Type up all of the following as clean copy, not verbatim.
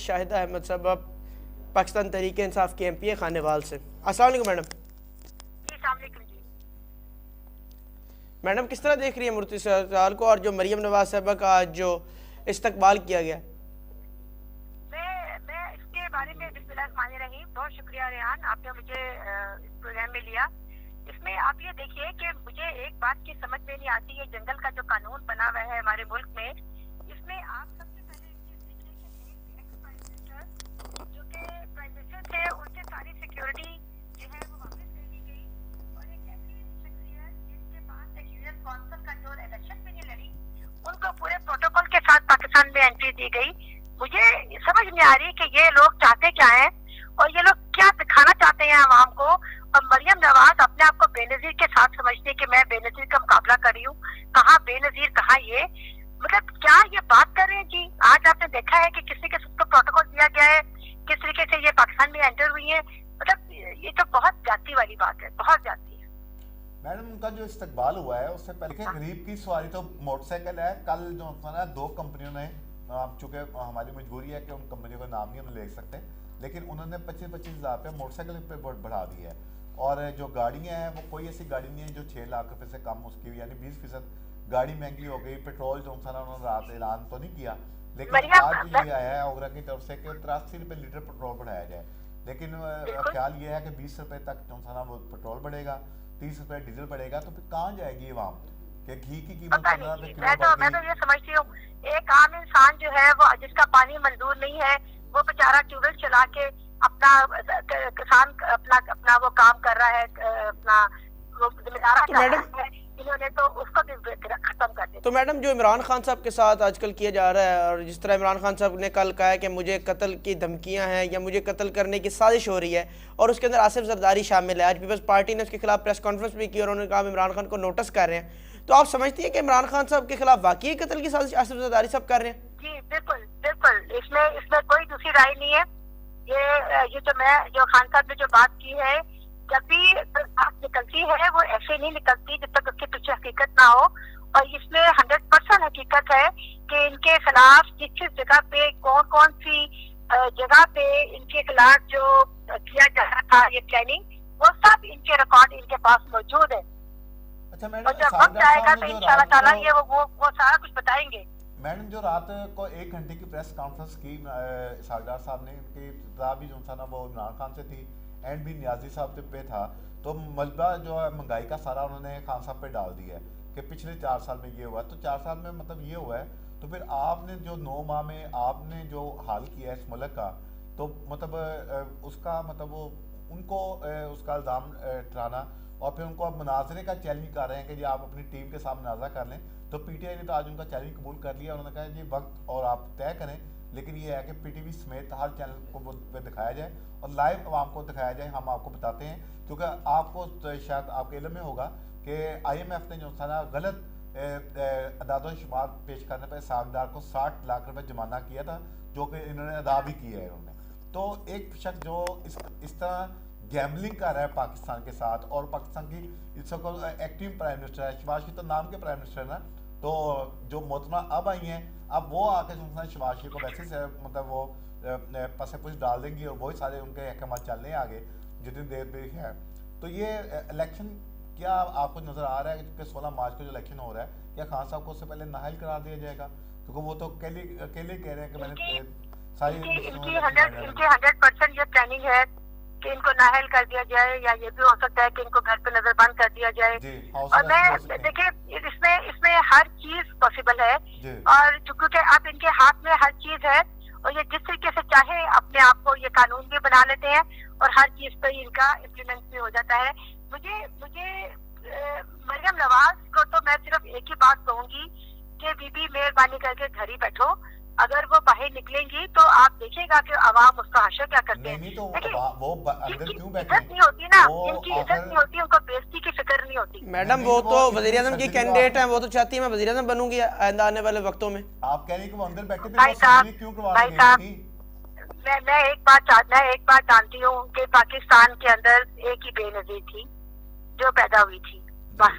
شاہدہ احمد صاحبہ پاکستان تحریک انصاف کے MP خانیوال سے۔ السلام علیکم میڈم۔ جی السلام علیکم جی۔ میڈم کس طرح دیکھ رہی ہیں مفتی صاحب کو اور جو مریم نواز صاحبہ کا آج جو استقبال کیا گیا؟ میں اس کے بارے میں بسم اللہ الرحمن الرحیم، بہت شکریہ ریحان، آپ نے مجھے اس پروگرام میں لیا۔ اس میں آپ یہ دیکھیے کہ مجھے ایک بات کی سمجھ میں نہیں آتی، یہ جنگل کا جو قانون بنا ہوا ہے ہمارے ملک میں، اس میں آپ سب سے پہلے ایک چیز دیکھیے کہ ایک ایکس پرائم منسٹر جو کہ پرائم منسٹر تھے، ان سے ساری سیکیورٹی جو ہے وہ واپس لے لی گئی، اور ایک ایسی شخصیت جس کے پاس ایک یو این کونسل کا جو الیکشن بھی نہیں لڑی، ان کو پورے پروٹوکول کے ساتھ پاکستان میں انٹری دی گئی۔ مجھے سمجھ نہیں آ رہی کہ یہ لوگ چاہتے کیا ہیں اور یہ لوگ کیا دکھانا چاہتے ہیں عوام کو۔ اور مریم نواز اپنے آپ کو بے نظیر کے ساتھ سمجھتے کہ میں بے نظیر کا مقابلہ کر رہی ہوں، کہاں بے نظیر کہاں یہ، مطلب کیا یہ بات کر رہے ہیں جی؟ آج آپ نے دیکھا ہے کہ کس طریقے سے اس کو پروٹوکول دیا گیا ہے، کس طریقے سے یہ پاکستان میں انٹر ہوئی ہے، مطلب یہ تو بہت زیادتی والی بات ہے، بہت زیادتی ہے۔ میڈم ان کا جو استقبال ہوا ہے اس سے پہلے کہ غریب کی سواری تو موٹر سائیکل ہے، کل جو نا 2 کمپنیوں نے، چونکہ ہماری مجبوری ہے کہ ان کمپنیوں کا نام نہیں ہم لے سکتے، لیکن انہوں نے 25,000 پہ موٹر سائیکل پہ بڑھا دی ہے، اور جو گاڑیاں ہیں وہ کوئی ایسی گاڑی نہیں ہے جو 6 لاکھ روپے سے کم اس کی، یعنی 20% گاڑی مہنگی ہو گئی۔ پیٹرول جو نا انہوں نے رات اعلان تو نہیں کیا، لیکن آج یہ آیا ہے اوگرا کی طرف سے کہ 83 روپے لیٹر پیٹرول بڑھایا جائے، لیکن خیال یہ ہے کہ 20 روپے تک جو نا وہ پیٹرول بڑھے گا، 30 روپے ڈیزل بڑھے گا، تو پھر کہاں جائے گی عوام کہ گھی کی قیمت 15 روپے کلو بڑھ گئی۔ میں تو یہ سمجھتی ہوں ایک عام انسان جو ہے وہ جس کا پانی منظور نہیں ہے، وہ بیچارہ ٹیوب ویل چلا کے اپنا کسان اپنا وہ کام کر رہا ہے، اپنا وہ گزارا کر رہا ہے، انہوں نے تو اس کو بھی ختم کر دیا۔ تو میڈم جو عمران خان صاحب کے ساتھ آج کل کیا جا رہا ہے، اور جس طرح عمران خان صاحب نے کل کہا ہے کہ مجھے قتل کی دھمکیاں ہیں یا مجھے قتل کرنے کی سازش ہو رہی ہے، اور اس کے اندر آصف زرداری شامل ہے، آج پیپلز پارٹی نے اس کے خلاف پریس کانفرنس بھی کی اور انہوں نے کہا عمران خان کو نوٹس کر رہے ہیں، تو آپ سمجھتی ہیں کہ عمران خان صاحب کے خلاف واقعی قتل کی سازش آصف زرداری صاحب کر رہے ہیں؟ جی بالکل بالکل، اس میں کوئی دوسری رائے نہیں ہے۔ یہ جو خان صاحب نے جو بات کی ہے، جب بھی بات نکلتی ہے وہ ایسے نہیں نکلتی جب تک اس کے پیچھے حقیقت نہ ہو، اور اس میں 100% حقیقت ہے کہ ان کے خلاف جس جگہ پہ کون سی جگہ پہ ان کے خلاف جو کیا جا رہا تھا یہ پلاننگ، وہ سب ان کے ریکارڈ ان کے پاس موجود ہے، اور جب وقت آئے گا تو انشاءاللہ تعالیٰ یہ وہ سارا کچھ بتائیں گے۔ میڈم جو رات کو 1 گھنٹے کی پریس کانفرنس کی ساگدار صاحب نے، ان کی ابتدا بھی جو تھا نا وہ عمران خان سے تھی، اینڈ بھی نیازی صاحب پہ تھا، تو ملبہ جو ہے مہنگائی کا سارا انہوں نے خان صاحب پہ ڈال دیا ہے کہ پچھلے 4 سال میں یہ ہوا ہے، تو 4 سال میں مطلب یہ ہوا ہے، تو پھر آپ نے جو 9 ماہ میں آپ نے جو حال کیا ہے اس ملک کا، تو مطلب اس کا مطلب وہ ان کو اس کا الزام ٹھہرانا، اور پھر ان کو اب مناظرے کا چیلنج کر رہے ہیں کہ جی آپ اپنی ٹیم کے ساتھ مناظرہ کر لیں، تو پی ٹی آئی نے تو آج ان کا چیلنج قبول کر لیا، انہوں نے کہا جی وقت اور آپ طے کریں، لیکن یہ ہے کہ پی ٹی وی سمیت ہر چینل کو پہ دکھایا جائے اور لائیو عوام کو دکھایا جائے، ہم آپ کو بتاتے ہیں، کیونکہ آپ کو شاید آپ کے علم میں ہوگا کہ آئی ایم ایف نے جو تھا نا غلط اعداد و شمار پیش کرنے پہ ساگدار کو 60 لاکھ روپے جرمانہ کیا تھا، جو کہ انہوں نے ادا بھی کیا ہے انہوں نے۔ تو ایک شخص جو اس طرح گیملنگ کر رہا ہے پاکستان کے ساتھ، اور پاکستان کی اس کو ایکٹنگ پرائم منسٹر ہے، شہباز شریف تو نام کے پرائم منسٹر ہے نا، تو جو محترمہ اب آئی ہیں، اب وہ آ کے شہباز شریف کو ویسے سے مطلب وہ پس پوچھ ڈال دیں گی، اور وہی سارے ان کے احکامات چل رہے ہیں آگے جتنی دیر بھی ہے۔ تو یہ الیکشن کیا آپ کو نظر آ رہا ہے کہ 16 مارچ کو جو الیکشن ہو رہا ہے، کیا خان صاحب کو اس سے پہلے نااہل قرار دیا جائے گا؟ کیونکہ وہ تو اکیلے کہہ رہے ہیں کہ میں نے ساری ان کی 100% یہ پلاننگ ہے کہ ان کو نااہل کر دیا جائے، یا یہ بھی ہو سکتا ہے کہ ان کو گھر پہ نظر بند کر دیا جائے، اور میں دیکھیں اس میں ہر چیز پاسبل ہے، اور کیونکہ اب ان کے ہاتھ میں ہر چیز ہے، اور یہ جس طریقے سے چاہے اپنے آپ کو یہ قانون بھی بنا لیتے ہیں، اور ہر چیز پہ ان کا امپلیمنٹ بھی ہو جاتا ہے۔ مجھے مریم نواز کو تو میں صرف ایک ہی بات کہوں گی کہ بی بی مہربانی کر کے گھر ہی بیٹھو، اگر وہ باہر نکلیں گی تو آپ دیکھیں گا کہ عوام اس کا حشر کیا کرتے ہیں۔ عزت نہیں ہوتی نا، ان کی عزت نہیں ہوتی، ان کو بےزتی کی فکر نہیں ہوتی۔ میڈم وہ تو وزیر اعظم کی کینڈیڈیٹ ہیں، وہ تو چاہتی ہیں میں وزیر اعظم بنوں گی آئندہ آنے والے وقتوں میں۔ آپ کہہ رہے ہیں کہ وہ اندر بیٹھے بھائی صاحب میں ایک بات جانتی ہوں کہ پاکستان کے اندر ایک ہی بے نظیر تھی جو پیدا ہوئی تھی، بس۔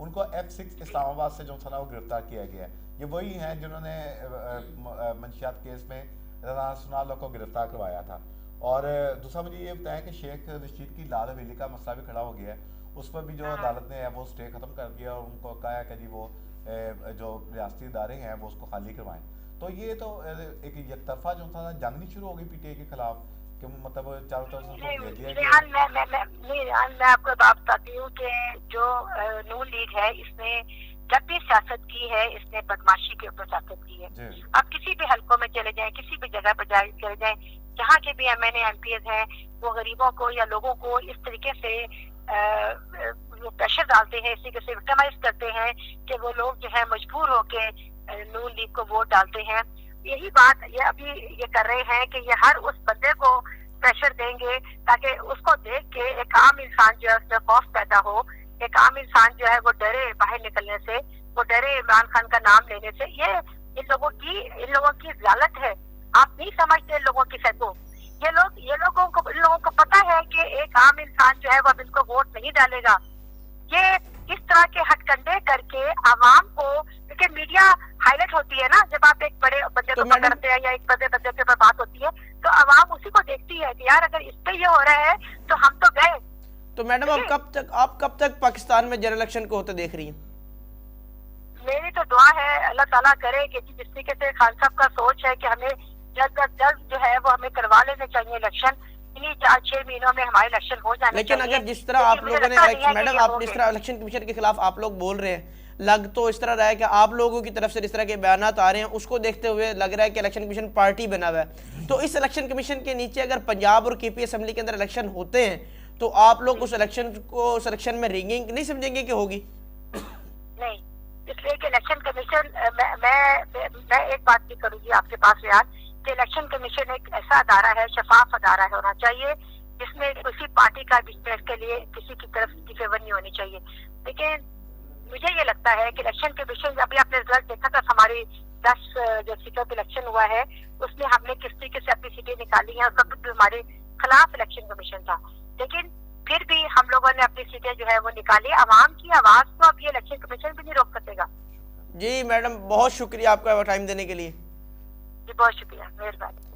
ان کو F6 اسلام آباد سے جو ہے وہ گرفتار کیا گیا ہے. یہ وہی ہیں جنہوں نے منشیات کیس میں رانا سنالو کو گرفتار کروایا تھا. اور دوسرا مجھے یہ بتایا کہ شیخ رشید کی لال حویلی کا مسئلہ بھی کھڑا ہو گیا ہے, اس پر بھی جو عدالت نے وہ اسٹے ختم کر دیا اور ان کو کہا ہے کہ جی وہ جو ریاستی ادارے ہیں وہ اس کو خالی کروائیں. تو یہ تو ایک یک طرفہ جو تھا جنگ نہیں شروع ہو گئی پی ٹی آئی کے خلاف کہ مطلب چاروں طرف سے بھیج دیا گیا. میں آپ کو بات بتاتی ہوں کہ جو نون لیگ ہے اس نے جب بھی سیاست کی ہے اس نے بدماشی کے اوپر سیاست کی ہے. آپ کسی بھی حلقوں میں چلے جائیں, کسی بھی جگہ پر چلے جائیں, جہاں کے بھی M N A M P As ہیں وہ غریبوں کو یا لوگوں کو اس طریقے سے پریشر ڈالتے ہیں, اس طریقے سے وکٹمائز کرتے ہیں کہ وہ لوگ جو ہے مجبور ہو کے نون لیگ کو ووٹ ڈالتے ہیں. یہی بات یہ ابھی یہ کر رہے ہیں کہ یہ ہر اس بندے کو پریشر دیں گے تاکہ اس کو دیکھ کے ایک عام انسان جو ہے اس میں خوف پیدا ہو, ایک عام انسان جو ہے وہ ڈرے باہر نکلنے سے, وہ ڈرے عمران خان کا نام لینے سے. یہ ان لوگوں کی ضلالت ہے. آپ نہیں سمجھتے ان لوگوں کی فکر کو. ان لوگوں کو پتا ہے کہ ایک عام انسان جو ہے وہ اب ان کو ووٹ نہیں ڈالے گا. یہ اس طرح کے ہٹ کنڈے کر کے عوام کو, کیونکہ میڈیا ہائی لائٹ ہوتی ہے نا جب آپ ایک بڑے بندے کو پکڑتے ہیں یا ایک بڑے بندے کے اوپر بات ہوتی ہے تو عوام اسی کو دیکھتی ہے کہ یار اگر اس پہ یہ ہو رہا ہے تو ہم تو گئے. تو میڈم آپ کب تک پاکستان میں جنرل الیکشن کو ہوتے دیکھ رہی ہیں؟ میری تو دعا ہے اللہ تعالیٰ کرے کہ جس طریقے سے خان صاحب کا سوچ ہے کہ ہمیں جلد از جلد جو ہے وہ ہمیں کروا لینے چاہیے الیکشن. انہیں 4-6 مہینوں میں ہمارے الیکشن ہو جانے لیکن چاہیے. اگر جس طرح آپ لوگوں نے میڈم آپ جس طرح الیکشن کمیشن کے خلاف آپ لوگ بول رہے ہیں, لگ تو اس طرح رہا ہے کہ آپ لوگوں کی طرف سے جس طرح کے بیانات آ رہے ہیں اس کو دیکھتے ہوئے لگ رہا ہے کہ الیکشن کمیشن پارٹی بنا ہوا ہے. تو اس الیکشن کمیشن کے نیچے اگر پنجاب اور کے پی اسمبلی کے اندر الیکشن ہوتے ہیں تو آپ لوگ اس الیکشن میں رنگنگ نہیں سمجھیں گے کہ ہوگی؟ نہیں, اس لیے کہ الیکشن کمیشن میں ایک بات بھی کروں گی آپ کے پاس ریاض کہ الیکشن کمیشن ایک ایسا ادارہ ہے, شفاف ادارہ ہے ہونا چاہیے جس میں کسی پارٹی کا بزنس کے لیے کسی کی طرف کی فیور نہیں ہونی چاہیے. لیکن مجھے یہ لگتا ہے کہ الیکشن کمیشن ابھی آپ نے رزلٹ دیکھا تھا, ہماری 10 جو سیٹوں پہ الیکشن ہوا ہے اس میں ہم نے کس طریقے سے اپنی سیٹیں نکالی ہیں, سب کچھ ہمارے خلاف الیکشن کمیشن تھا. لیکن پھر بھی ہم لوگوں نے اپنی سیٹیں جو ہے وہ نکالی. عوام کی آواز کو اب یہ الیکشن کمیشن بھی نہیں روک سکے گا. جی میڈم بہت شکریہ آپ کا ٹائم دینے کے لیے. جی بہت شکریہ, مہربانی.